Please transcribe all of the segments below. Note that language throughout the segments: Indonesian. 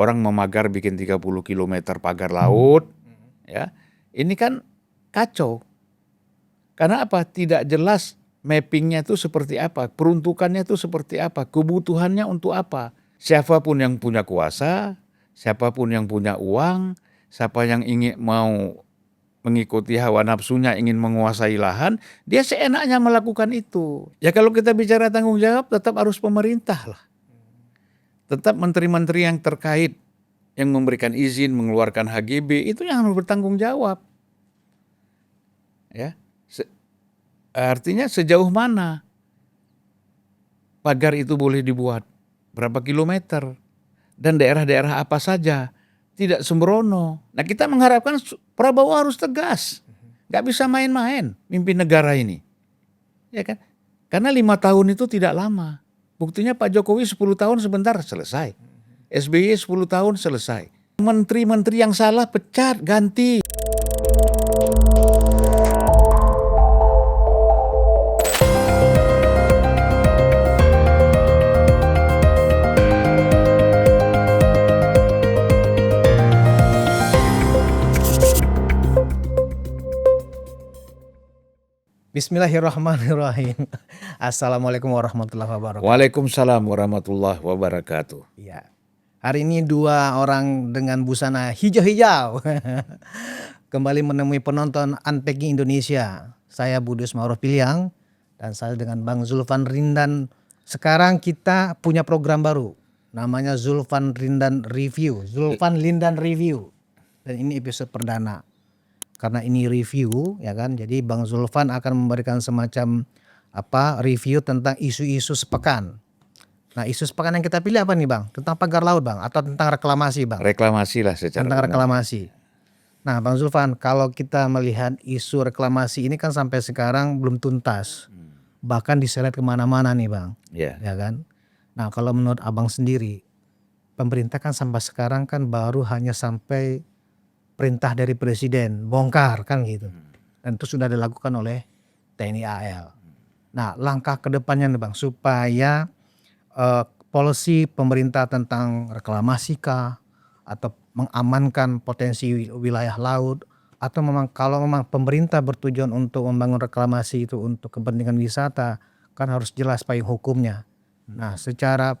orang memagar bikin 30 kilometer pagar laut, ya. Ini kan kacau. Karena apa? Tidak jelas mappingnya itu seperti apa, peruntukannya itu seperti apa, kebutuhannya untuk apa. Siapapun yang punya kuasa, siapapun yang punya uang, siapa yang ingin mau mengikuti hawa nafsunya, ingin menguasai lahan, dia seenaknya melakukan itu. Ya kalau kita bicara tanggung jawab, tetap harus pemerintah lah. Tetap menteri-menteri yang terkait, yang memberikan izin, mengeluarkan HGB, itu yang harus bertanggung jawab. Ya, artinya sejauh mana pagar itu boleh dibuat, berapa kilometer, dan daerah-daerah apa saja. Tidak sembrono. Nah kita mengharapkan Prabowo harus tegas. Gak bisa main-main mimpin negara ini. Ya kan? Karena 5 tahun itu tidak lama. Buktinya Pak Jokowi 10 tahun sebentar selesai. SBY 10 tahun selesai. Menteri-menteri yang salah pecat, ganti. Bismillahirrahmanirrahim. Assalamualaikum warahmatullahi wabarakatuh. Waalaikumsalam warahmatullahi wabarakatuh. Ya. Hari ini 2 orang dengan busana hijau-hijau kembali menemui penonton Unpacking Indonesia. Saya Budus Ma'ruf Piliang dan saya dengan Bang Zulfan Rindan. Sekarang kita punya program baru, namanya Zulfan Rindan Review. Zulfan Lindan Review. Dan ini episode perdana. Karena ini review, ya kan. Jadi Bang Zulfan akan memberikan semacam review tentang isu-isu sepekan. Nah, isu sepekan yang kita pilih apa nih, Bang? Tentang pagar laut, Bang, atau tentang reklamasi, Bang? Reklamasi lah secara tentang benar. reklamasi. Nah, Bang Zulfan, kalau kita melihat isu reklamasi ini kan sampai sekarang belum tuntas. Bahkan diseret kemana-mana nih, Bang. Ya. Ya kan? Nah, kalau menurut Abang sendiri, pemerintah kan sampai sekarang kan baru hanya sampai perintah dari presiden, bongkar kan gitu. Dan itu sudah dilakukan oleh TNI AL. Nah, langkah kedepannya nih Bang, supaya policy pemerintah tentang reklamasi kah, atau mengamankan potensi wilayah laut, atau memang kalau memang pemerintah bertujuan untuk membangun reklamasi itu untuk kepentingan wisata, kan harus jelas payung hukumnya. Nah, secara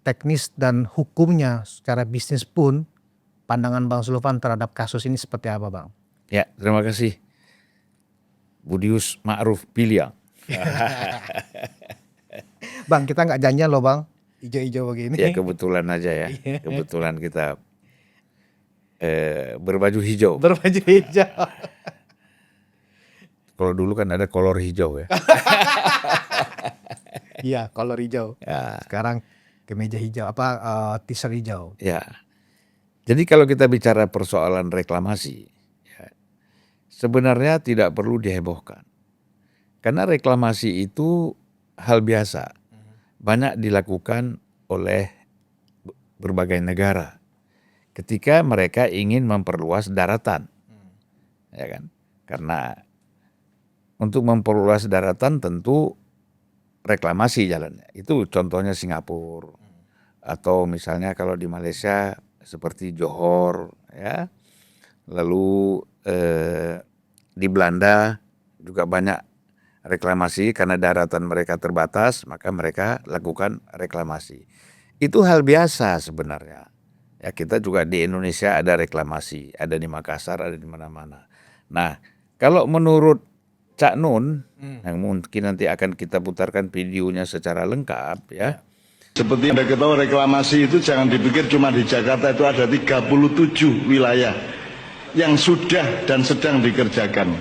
teknis dan hukumnya, secara bisnis pun, pandangan Bang Zulfan terhadap kasus ini seperti apa, Bang? Ya, terima kasih. Budus Ma'ruf Piliang. Bang, kita nggak janjian loh, Bang. Ijo-ijo begini. Ya kebetulan aja ya. Kebetulan kita berbaju hijau. Berbaju hijau. Kalau dulu kan ada kolor hijau ya. Iya, kolor hijau. Ya. Sekarang kemeja hijau, t-shirt hijau. Ya. Jadi kalau kita bicara persoalan reklamasi, ya, sebenarnya tidak perlu dihebohkan. Karena reklamasi itu hal biasa. Banyak dilakukan oleh berbagai negara ketika mereka ingin memperluas daratan. Ya kan? Karena untuk memperluas daratan tentu reklamasi jalannya. Itu contohnya Singapura. Atau misalnya kalau di Malaysia seperti Johor, ya. Lalu di Belanda juga banyak reklamasi karena daratan mereka terbatas, maka mereka lakukan reklamasi. Itu hal biasa sebenarnya. Ya kita juga di Indonesia ada reklamasi, ada di Makassar, ada di mana-mana. Nah, kalau menurut Cak Nun, yang mungkin nanti akan kita putarkan videonya secara lengkap, ya. Seperti Anda ketahui, reklamasi itu jangan dipikir cuma di Jakarta, itu ada 37 wilayah yang sudah dan sedang dikerjakan.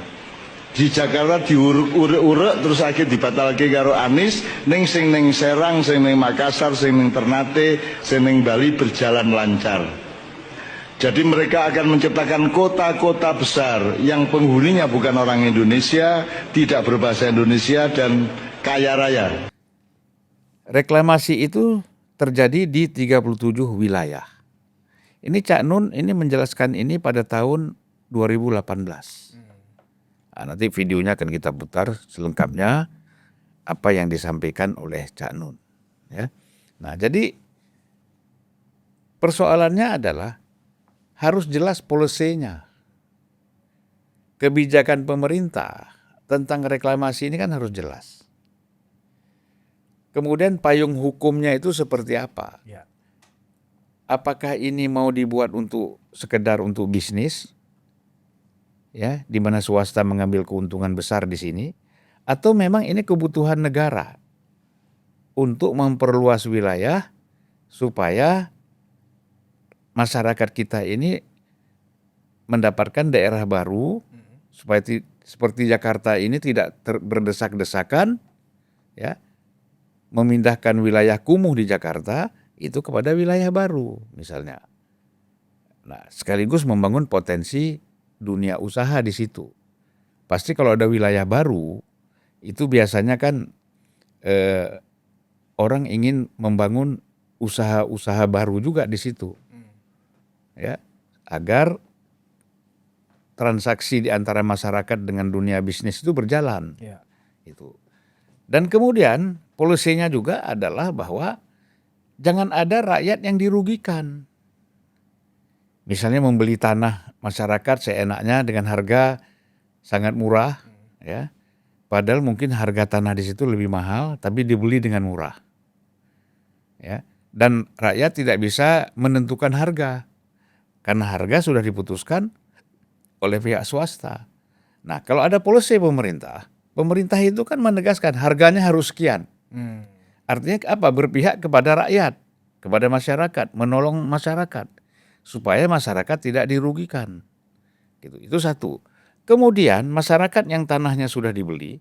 Di Jakarta diurek-urek terus akhirnya dibatalke karo Anies, ning Serang, sing ning Makassar, sing ning Ternate, sing ning Bali berjalan lancar. Jadi mereka akan menciptakan kota-kota besar yang penghuninya bukan orang Indonesia, tidak berbahasa Indonesia dan kaya raya. Reklamasi itu terjadi di 37 wilayah. Ini Cak Nun ini menjelaskan ini pada tahun 2018. Nah, nanti videonya akan kita putar selengkapnya apa yang disampaikan oleh Cak Nun. Ya. Nah, jadi persoalannya adalah harus jelas polisinya. Kebijakan pemerintah tentang reklamasi ini kan harus jelas. Kemudian payung hukumnya itu seperti apa? Ya. Apakah ini mau dibuat sekedar untuk bisnis, ya, di mana swasta mengambil keuntungan besar di sini, atau memang ini kebutuhan negara untuk memperluas wilayah supaya masyarakat kita ini mendapatkan daerah baru, supaya seperti Jakarta ini tidak berdesak-desakan, ya, memindahkan wilayah kumuh di Jakarta itu kepada wilayah baru misalnya. Nah, sekaligus membangun potensi dunia usaha di situ. Pasti kalau ada wilayah baru itu biasanya kan orang ingin membangun usaha-usaha baru juga di situ, ya, agar transaksi di antara masyarakat dengan dunia bisnis itu berjalan. Ya. Itu. Dan kemudian polisinya juga adalah bahwa jangan ada rakyat yang dirugikan. Misalnya membeli tanah masyarakat seenaknya dengan harga sangat murah, ya. Padahal mungkin harga tanah di situ lebih mahal, tapi dibeli dengan murah, ya. Dan rakyat tidak bisa menentukan harga karena harga sudah diputuskan oleh pihak swasta. Nah, kalau ada polisi pemerintah itu kan menegaskan harganya harus sekian. Artinya apa? Berpihak kepada rakyat, kepada masyarakat, menolong masyarakat supaya masyarakat tidak dirugikan. Gitu. Itu satu. Kemudian masyarakat yang tanahnya sudah dibeli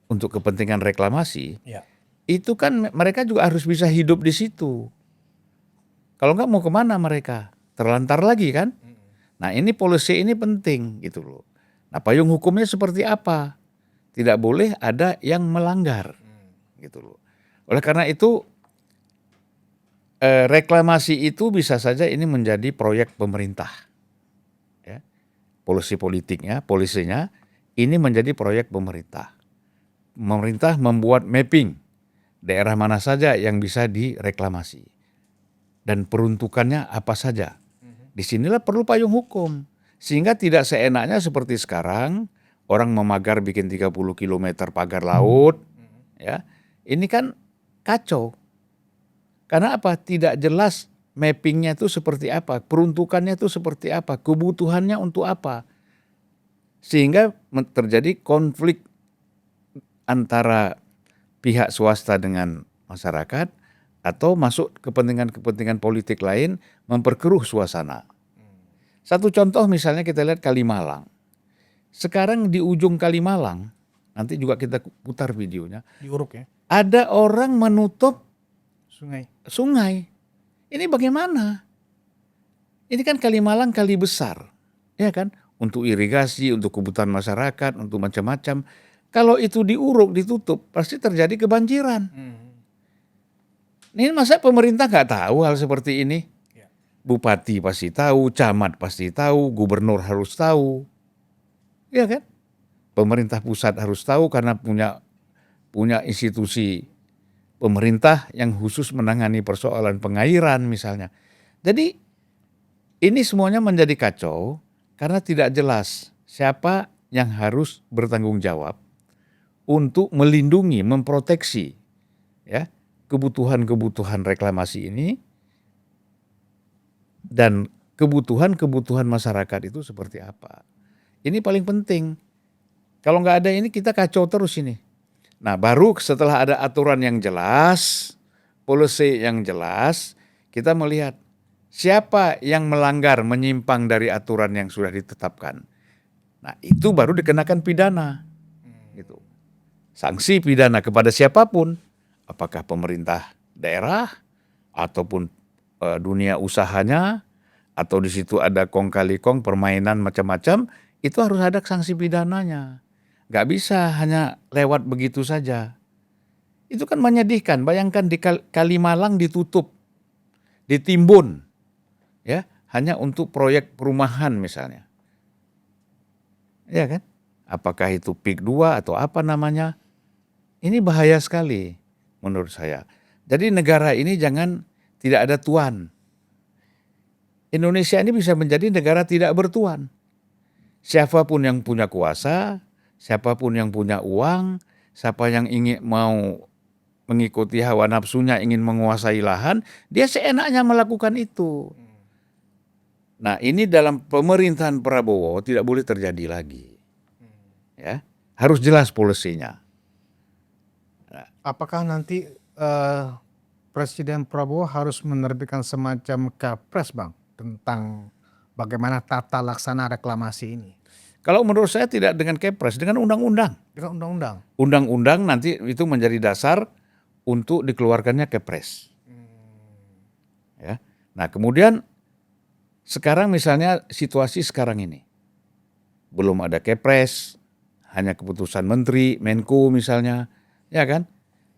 untuk kepentingan reklamasi, Ya. itu kan mereka juga harus bisa hidup di situ. Kalau enggak mau kemana mereka? Terlantar lagi kan? Nah, ini polisi ini penting gitu loh. Nah, payung hukumnya seperti apa? Tidak boleh ada yang melanggar gitu loh. Oleh karena itu reklamasi itu bisa saja ini menjadi proyek pemerintah, ya. Polisinya ini menjadi proyek pemerintah. Pemerintah membuat mapping daerah mana saja yang bisa direklamasi dan peruntukannya apa saja. Disinilah perlu payung hukum sehingga tidak seenaknya seperti sekarang orang memagar bikin 30 km pagar laut, ya. Ini kan kacau. Karena apa? Tidak jelas mappingnya itu seperti apa, peruntukannya itu seperti apa, kebutuhannya untuk apa. Sehingga terjadi konflik antara pihak swasta dengan masyarakat atau masuk kepentingan-kepentingan politik lain memperkeruh suasana. Satu contoh misalnya kita lihat Kalimalang. Sekarang di ujung Kalimalang, nanti juga kita putar videonya, Di Uruk ya. ada orang menutup Sungai. Ini bagaimana? Ini kan Kalimalang kali besar, ya kan? Untuk irigasi, untuk kebutuhan masyarakat, untuk macam-macam. Kalau itu diuruk, ditutup, pasti terjadi kebanjiran. Ini masa pemerintah nggak tahu hal seperti ini? Ya. Bupati pasti tahu, camat pasti tahu, gubernur harus tahu, ya kan? Pemerintah pusat harus tahu karena punya institusi pemerintah yang khusus menangani persoalan pengairan misalnya. Jadi ini semuanya menjadi kacau karena tidak jelas siapa yang harus bertanggung jawab untuk melindungi, memproteksi, ya, kebutuhan-kebutuhan reklamasi ini dan kebutuhan-kebutuhan masyarakat itu seperti apa. Ini paling penting. Kalau nggak ada ini kita kacau terus ini. Nah, baru setelah ada aturan yang jelas, policy yang jelas, kita melihat siapa yang melanggar, menyimpang dari aturan yang sudah ditetapkan. Nah, itu baru dikenakan pidana. Gitu. Sanksi pidana kepada siapapun, apakah pemerintah daerah ataupun dunia usahanya, atau di situ ada kong kali kong permainan macam-macam, itu harus ada sanksi pidananya. Gak bisa hanya lewat begitu saja. Itu kan menyedihkan. Bayangkan di Kalimalang ditutup, ditimbun, ya, hanya untuk proyek perumahan misalnya. Ya kan? Apakah itu PIK 2 atau apa namanya? Ini bahaya sekali menurut saya. Jadi negara ini jangan tidak ada tuan. Indonesia ini bisa menjadi negara tidak bertuan. Siapapun yang punya kuasa, siapapun yang punya uang, siapa yang ingin mau mengikuti hawa nafsunya, ingin menguasai lahan, dia seenaknya melakukan itu. Nah, ini dalam pemerintahan Prabowo tidak boleh terjadi lagi. Ya, harus jelas polisinya. Apakah nanti Presiden Prabowo harus menerbitkan semacam Kepres, Bang, tentang bagaimana tata laksana reklamasi ini? Kalau menurut saya tidak dengan Kepres, dengan undang-undang. Dengan undang-undang. Undang-undang nanti itu menjadi dasar untuk dikeluarkannya Kepres. Ya. Nah, kemudian sekarang misalnya situasi sekarang ini belum ada Kepres, hanya keputusan menteri, Menko misalnya, ya kan?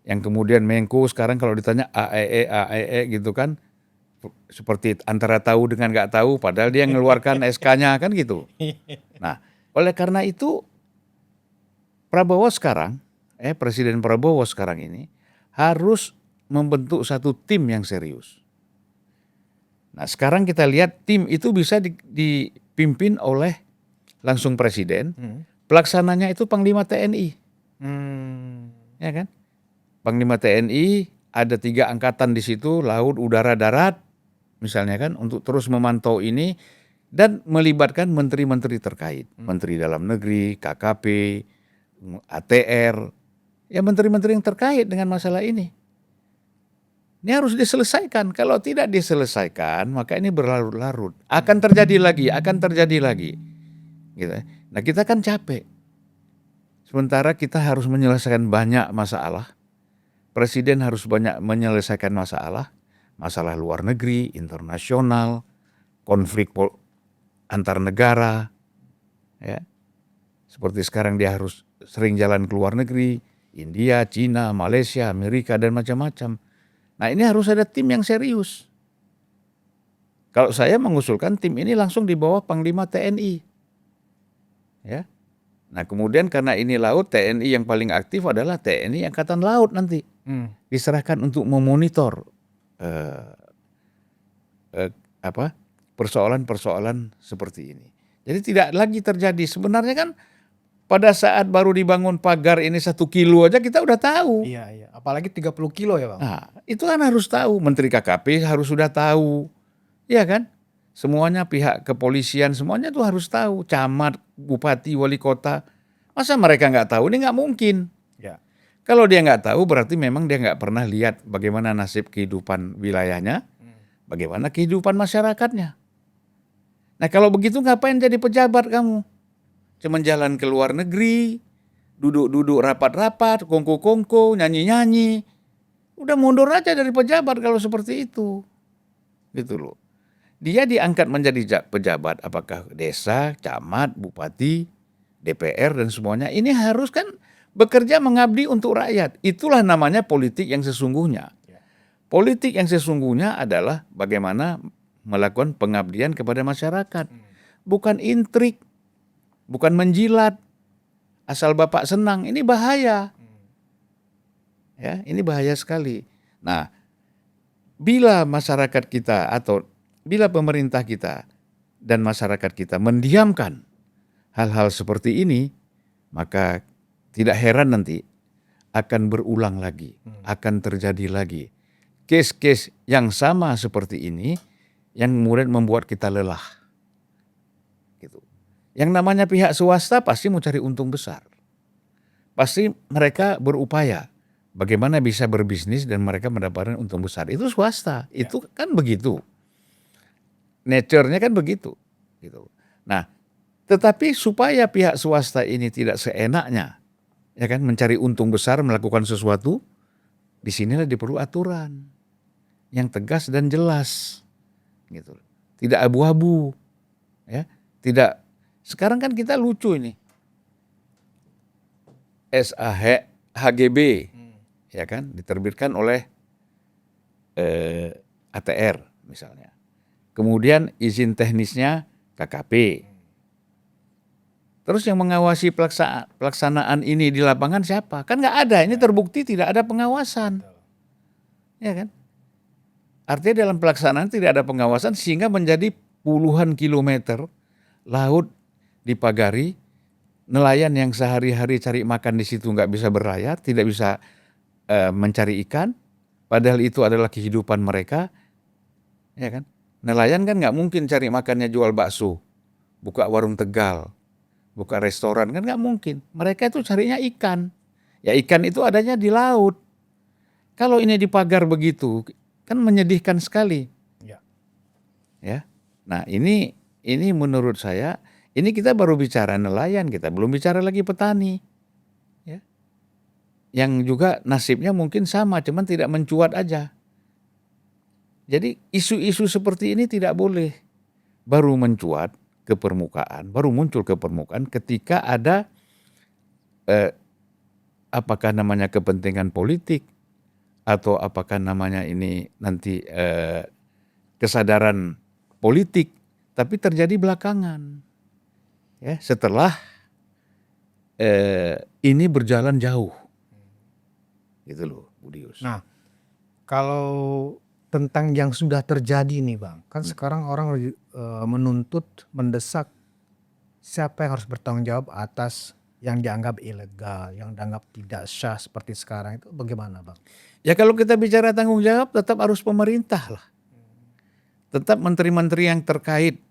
Yang kemudian Menko sekarang kalau ditanya AEE gitu kan, seperti antara tahu dengan nggak tahu, padahal dia ngeluarkan SK-nya kan gitu. Nah, oleh karena itu Prabowo sekarang, Presiden Prabowo sekarang ini harus membentuk satu tim yang serius. Nah, sekarang kita lihat tim itu bisa dipimpin oleh langsung Presiden, pelaksananya itu Panglima TNI. Ya kan? Panglima TNI ada 3 angkatan di situ, laut, udara, darat, misalnya kan, untuk terus memantau ini dan melibatkan menteri-menteri terkait, Menteri Dalam Negeri, KKP, ATR, ya menteri-menteri yang terkait dengan masalah ini. Ini harus diselesaikan. Kalau tidak diselesaikan, maka ini berlarut-larut. Akan terjadi lagi. Gitu. Nah, kita kan capek. Sementara kita harus menyelesaikan banyak masalah. Presiden harus banyak menyelesaikan masalah luar negeri, internasional, konflik antar negara. Ya. Seperti sekarang dia harus sering jalan ke luar negeri, India, Cina, Malaysia, Amerika, dan macam-macam. Nah, ini harus ada tim yang serius. Kalau saya mengusulkan tim ini langsung di bawah Panglima TNI. Ya. Nah, kemudian karena ini laut, TNI yang paling aktif adalah TNI Angkatan Laut nanti. Diserahkan untuk memonitor persoalan-persoalan seperti ini. Jadi tidak lagi terjadi. Sebenarnya kan pada saat baru dibangun pagar ini 1 kilo aja kita udah tahu. Iya. Apalagi 30 kilo ya, Bang. Nah, itu kan harus tahu. Menteri KKP harus sudah tahu. Iya kan? Semuanya pihak kepolisian, semuanya tuh harus tahu. Camat, bupati, wali kota. Masa mereka nggak tahu? Ini nggak mungkin. Ya. Kalau dia nggak tahu berarti memang dia nggak pernah lihat bagaimana nasib kehidupan wilayahnya, bagaimana kehidupan masyarakatnya. Nah, kalau begitu ngapain jadi pejabat kamu? Cuma jalan ke luar negeri, duduk-duduk rapat-rapat, kongko-kongko, nyanyi-nyanyi. Udah mundur aja dari pejabat kalau seperti itu. Gitu loh. Dia diangkat menjadi pejabat apakah desa, camat, bupati, DPR dan semuanya. Ini harus kan bekerja mengabdi untuk rakyat. Itulah namanya politik yang sesungguhnya. Politik yang sesungguhnya adalah bagaimana melakukan pengabdian kepada masyarakat. Bukan intrik, bukan menjilat, asal Bapak senang. Ini bahaya. Ya, ini bahaya sekali. Nah, bila masyarakat kita atau bila pemerintah kita dan masyarakat kita mendiamkan hal-hal seperti ini, maka tidak heran nanti akan berulang lagi, akan terjadi lagi. Kes-kes yang sama seperti ini yang kemudian membuat kita lelah. Gitu. Yang namanya pihak swasta pasti mau cari untung besar. Pasti mereka berupaya bagaimana bisa berbisnis dan mereka mendapatkan untung besar. Itu swasta, itu kan begitu. Nature-nya kan begitu. Gitu. Nah, tetapi supaya pihak swasta ini tidak seenaknya, ya kan, mencari untung besar melakukan sesuatu, disinilah diperlu aturan yang tegas dan jelas, gitu. Tidak abu-abu, ya. Tidak. Sekarang kan kita lucu ini, HGB, ya kan, diterbitkan oleh ATR misalnya. Kemudian izin teknisnya KKP. Terus yang mengawasi pelaksanaan ini di lapangan siapa? Kan nggak ada. Ini terbukti tidak ada pengawasan. Ya kan? Artinya dalam pelaksanaan tidak ada pengawasan sehingga menjadi puluhan kilometer laut dipagari, nelayan yang sehari-hari cari makan di situ nggak bisa berlayar, tidak bisa mencari ikan, padahal itu adalah kehidupan mereka, ya kan? Nelayan kan nggak mungkin cari makannya jual bakso, buka warung Tegal, buka restoran, kan nggak mungkin. Mereka itu carinya ikan. Ya ikan itu adanya di laut. Kalau ini dipagar begitu, kan menyedihkan sekali. Ya. Ya. Nah ini menurut saya, ini kita baru bicara nelayan, kita belum bicara lagi petani. Ya. Yang juga nasibnya mungkin sama, cuman tidak mencuat aja. Jadi isu-isu seperti ini tidak boleh baru mencuat ke permukaan, baru muncul ke permukaan ketika ada apakah namanya kepentingan politik atau apakah namanya ini nanti kesadaran politik, tapi terjadi belakangan, ya setelah ini berjalan jauh, gitu loh, Budius. Nah, kalau tentang yang sudah terjadi nih Bang, kan sekarang orang menuntut, mendesak siapa yang harus bertanggung jawab atas yang dianggap ilegal, yang dianggap tidak sah seperti sekarang, itu bagaimana Bang? Ya kalau kita bicara tanggung jawab tetap harus pemerintah lah. Tetap menteri-menteri yang terkait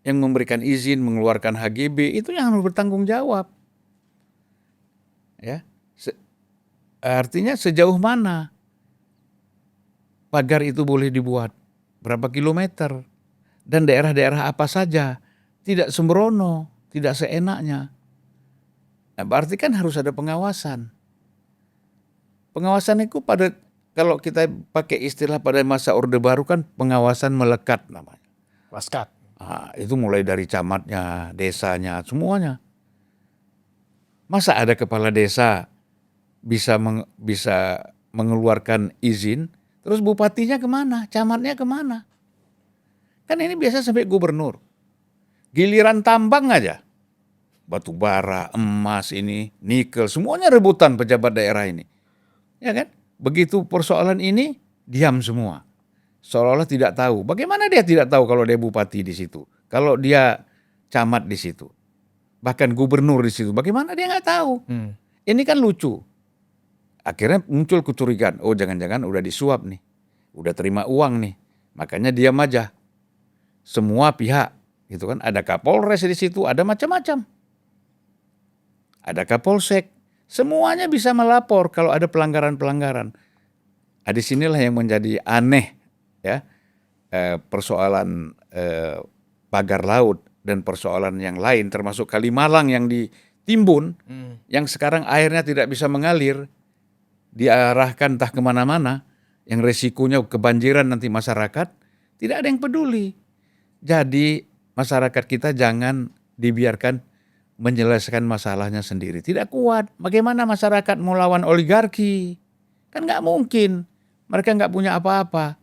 yang memberikan izin, mengeluarkan HGB itu yang harus bertanggung jawab. Ya. Artinya sejauh mana pagar itu boleh dibuat, berapa kilometer, dan daerah-daerah apa saja, tidak sembrono, tidak seenaknya. Nah, berarti kan harus ada pengawasan. Pengawasan itu kalau kita pakai istilah pada masa Orde Baru kan pengawasan melekat namanya. Waskat. Nah, itu mulai dari camatnya, desanya, semuanya. Masa ada kepala desa bisa mengeluarkan izin, terus bupatinya kemana, camatnya kemana? Kan ini biasa sampai gubernur. Giliran tambang aja, batu bara, emas ini, nikel, semuanya rebutan pejabat daerah ini. Ya kan? Begitu persoalan ini, diam semua. Seolah-olah tidak tahu. Bagaimana dia tidak tahu kalau dia bupati di situ? Kalau dia camat di situ? Bahkan gubernur di situ. Bagaimana dia nggak tahu? Ini kan lucu. Akhirnya muncul kecurigaan. Oh jangan-jangan udah disuap nih. Udah terima uang nih. Makanya diam aja. Semua pihak. Gitu kan. Ada Kapolres di situ. Ada macam-macam. Ada Kapolsek. Semuanya bisa melapor kalau ada pelanggaran-pelanggaran. Di sinilah yang menjadi aneh, ya, persoalan pagar laut dan persoalan yang lain, termasuk Kalimalang yang ditimbun, yang sekarang airnya tidak bisa mengalir, diarahkan entah kemana-mana, yang resikonya kebanjiran nanti masyarakat, tidak ada yang peduli. Jadi masyarakat kita jangan dibiarkan menyelesaikan masalahnya sendiri. Tidak kuat. Bagaimana masyarakat mau lawan oligarki? Kan nggak mungkin. Mereka nggak punya apa-apa.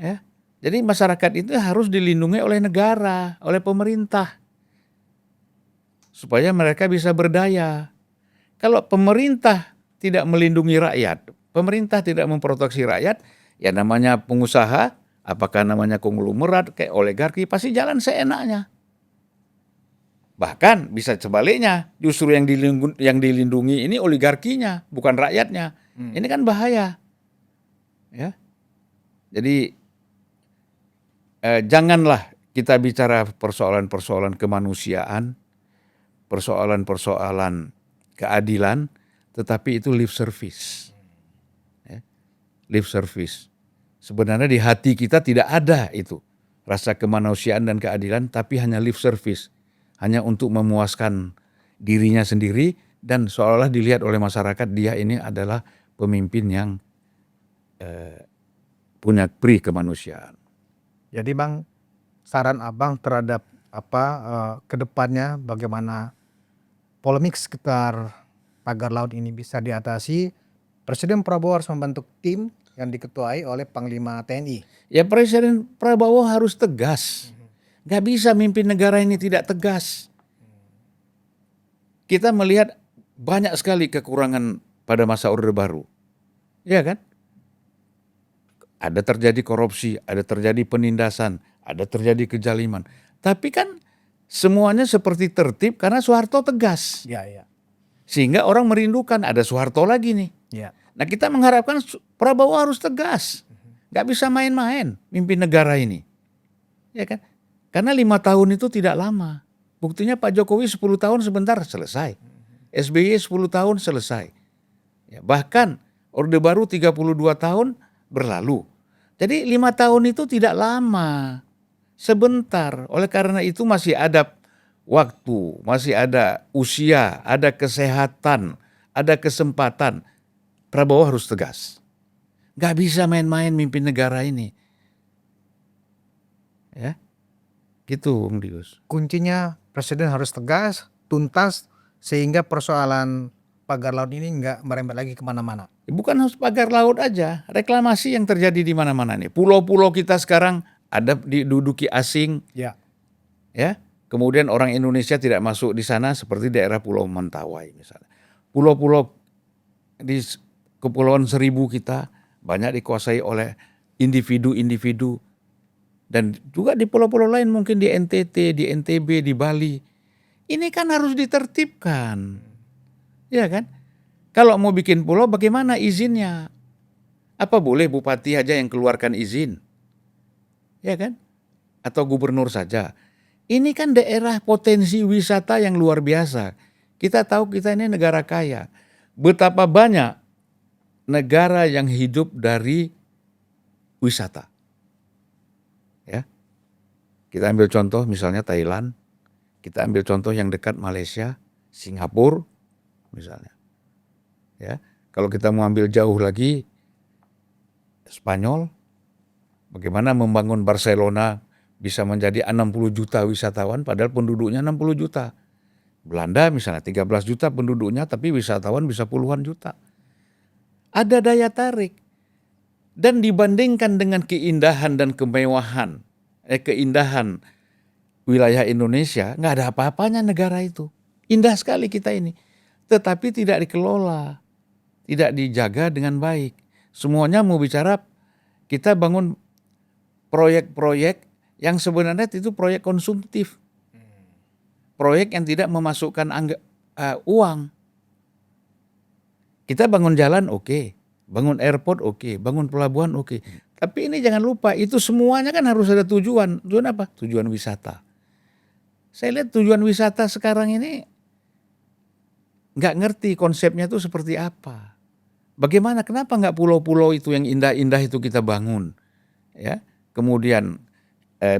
Ya. Jadi masyarakat itu harus dilindungi oleh negara, oleh pemerintah. Supaya mereka bisa berdaya. Kalau pemerintah tidak melindungi rakyat, pemerintah tidak memproteksi rakyat, ya namanya pengusaha, apakah namanya konglomerat, kayak oligarki, pasti jalan seenaknya. Bahkan bisa sebaliknya, justru yang dilindungi ini oligarkinya, bukan rakyatnya. Ini kan bahaya. Ya. Jadi janganlah kita bicara persoalan-persoalan kemanusiaan, persoalan-persoalan keadilan, tetapi itu lip service. Ya. Lip service. Sebenarnya di hati kita tidak ada itu. Rasa kemanusiaan dan keadilan, tapi hanya lip service. Hanya untuk memuaskan dirinya sendiri dan seolah-olah dilihat oleh masyarakat dia ini adalah pemimpin yang punya pri kemanusiaan. Jadi Bang, saran Abang terhadap kedepannya bagaimana polemik sekitar pagar laut ini bisa diatasi, Presiden Prabowo harus membentuk tim yang diketuai oleh Panglima TNI. Ya Presiden Prabowo harus tegas. Gak bisa mimpin negara ini tidak tegas. Kita melihat banyak sekali kekurangan pada masa Orde Baru. Ya kan? ada terjadi korupsi, ada terjadi penindasan, ada terjadi kejaliman. Tapi kan semuanya seperti tertib karena Soeharto tegas. Ya, ya. Sehingga orang merindukan ada Soeharto lagi nih. Ya. Nah kita mengharapkan Prabowo harus tegas. Gak bisa main-main mimpin negara ini. Ya kan? Karena 5 tahun itu tidak lama. Buktinya Pak Jokowi 10 tahun sebentar selesai. SBY 10 tahun selesai. Ya, bahkan Orde Baru 32 tahun berlalu. Jadi 5 tahun itu tidak lama. Sebentar. Oleh karena itu masih ada waktu, masih ada usia, ada kesehatan, ada kesempatan. Prabowo harus tegas. Gak bisa main-main mimpin negara ini. Ya, gitu Bung Dius. Kuncinya presiden harus tegas, tuntas, sehingga persoalan pagar laut ini nggak merembet lagi kemana-mana. Bukan harus pagar laut aja, reklamasi yang terjadi di mana-mana nih. Pulau-pulau kita sekarang ada diduduki asing, Ya. ya. Kemudian orang Indonesia tidak masuk di sana seperti daerah Pulau Mentawai misalnya. Pulau-pulau di Kepulauan Seribu kita banyak dikuasai oleh individu-individu. Dan juga di pulau-pulau lain mungkin di NTT, di NTB, di Bali. Ini kan harus ditertibkan. Ya kan? Kalau mau bikin pulau bagaimana izinnya? Apa boleh bupati aja yang keluarkan izin? Ya kan? Atau gubernur saja. Ini kan daerah potensi wisata yang luar biasa. Kita tahu kita ini negara kaya. Betapa banyak negara yang hidup dari wisata. Ya. Kita ambil contoh misalnya Thailand, kita ambil contoh yang dekat Malaysia, Singapura misalnya. Ya, kalau kita mau ambil jauh lagi Spanyol, bagaimana membangun Barcelona bisa menjadi 60 juta wisatawan padahal penduduknya 60 juta. Belanda misalnya 13 juta penduduknya tapi wisatawan bisa puluhan juta. Ada daya tarik. Dan dibandingkan dengan keindahan dan kemewahan, keindahan wilayah Indonesia, nggak ada apa-apanya negara itu. Indah sekali kita ini. Tetapi tidak dikelola, tidak dijaga dengan baik. Semuanya mau bicara kita bangun proyek-proyek yang sebenarnya itu proyek konsumtif. Proyek yang tidak memasukkan uang. Kita bangun jalan oke. Bangun airport oke, bangun pelabuhan oke. Tapi ini jangan lupa, itu semuanya kan harus ada tujuan. Tujuan apa? Tujuan wisata. Saya lihat tujuan wisata sekarang ini nggak ngerti konsepnya itu seperti apa. Bagaimana, kenapa nggak pulau-pulau itu yang indah-indah itu kita bangun? Ya, kemudian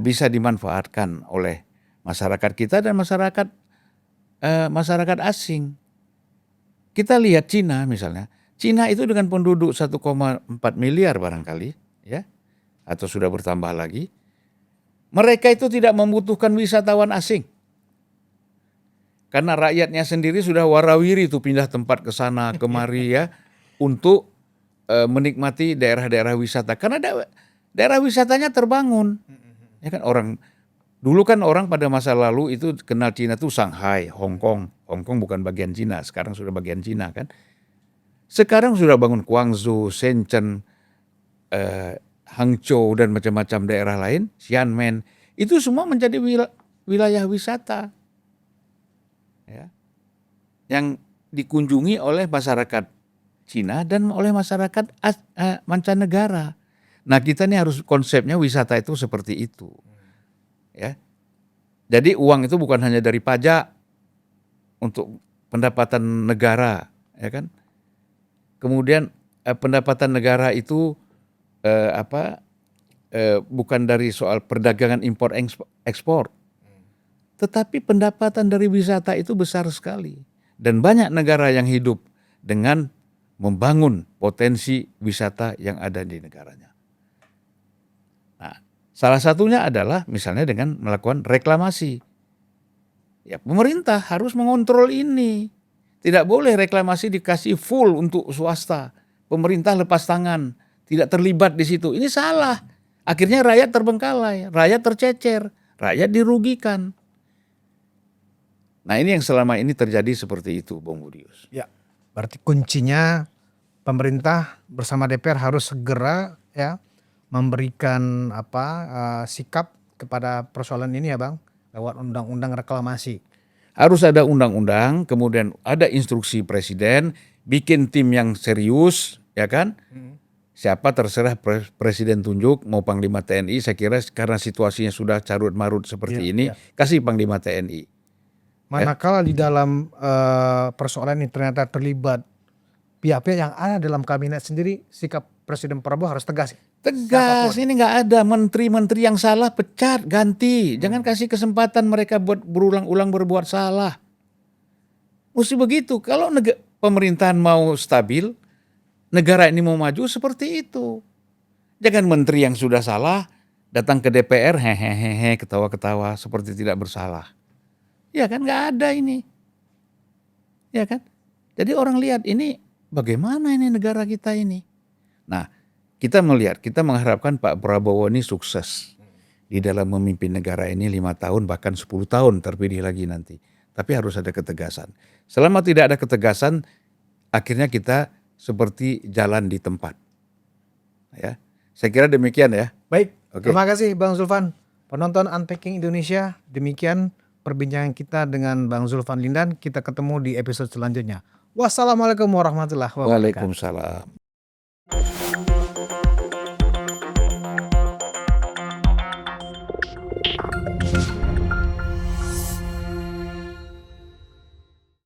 bisa dimanfaatkan oleh masyarakat kita dan masyarakat asing. Kita lihat Cina misalnya. Cina itu dengan penduduk 1,4 miliar barangkali, ya, atau sudah bertambah lagi. Mereka itu tidak membutuhkan wisatawan asing. Karena rakyatnya sendiri sudah warawiri itu pindah tempat ke sana kemari ya untuk menikmati daerah-daerah wisata. Karena daerah wisatanya terbangun. Ya kan dulu kan orang pada masa lalu itu kenal Cina tuh Shanghai, Hong Kong. Hong Kong bukan bagian Cina, sekarang sudah bagian Cina kan. Sekarang sudah bangun Guangzhou, Shenzhen, Hangzhou dan macam-macam daerah lain, Xiamen, itu semua menjadi wilayah wisata, ya, yang dikunjungi oleh masyarakat Cina dan oleh masyarakat mancanegara. Nah kita ini harus konsepnya wisata itu seperti itu, ya. Jadi uang itu bukan hanya dari pajak untuk pendapatan negara, ya kan? Kemudian pendapatan negara itu bukan dari soal perdagangan impor ekspor, tetapi pendapatan dari wisata itu besar sekali dan banyak negara yang hidup dengan membangun potensi wisata yang ada di negaranya. Nah, salah satunya adalah misalnya dengan melakukan reklamasi. Ya, pemerintah harus mengontrol ini. Tidak boleh reklamasi dikasih full untuk swasta. Pemerintah lepas tangan, tidak terlibat di situ. Ini salah. Akhirnya rakyat terbengkalai, rakyat tercecer, rakyat dirugikan. Nah ini yang selama ini terjadi seperti itu, Bung Budius. Ya, berarti kuncinya pemerintah bersama DPR harus segera ya memberikan sikap kepada persoalan ini ya Bang, lewat undang-undang reklamasi. Harus ada undang-undang, kemudian ada instruksi presiden, bikin tim yang serius, ya kan? Siapa terserah presiden tunjuk, mau Panglima TNI, saya kira karena situasinya sudah carut marut seperti ini, kasih Panglima TNI. Manakala di dalam persoalan ini ternyata terlibat pihak-pihak yang ada dalam kabinet sendiri, sikap Presiden Prabowo harus tegas. Tegas, ini nggak ada menteri-menteri yang salah pecat, ganti. Jangan kasih kesempatan mereka buat berulang-ulang berbuat salah. Mesti begitu. Kalau pemerintahan mau stabil, negara ini mau maju seperti itu. Jangan menteri yang sudah salah datang ke DPR hehehe ketawa-ketawa seperti tidak bersalah. Ya kan nggak ada ini. Ya kan? Jadi orang lihat ini bagaimana ini negara kita ini. Nah, kita mengharapkan Pak Prabowo ini sukses di dalam memimpin negara ini 5 tahun bahkan 10 tahun terpilih lagi nanti. Tapi harus ada ketegasan. Selama tidak ada ketegasan, akhirnya kita seperti jalan di tempat. Ya, saya kira demikian ya. Baik, Oke. terima kasih Bang Zulfan. Penonton Unpacking Indonesia, demikian perbincangan kita dengan Bang Zulfan Lindan. Kita ketemu di episode selanjutnya. Wassalamualaikum warahmatullahi wabarakatuh. Waalaikumsalam.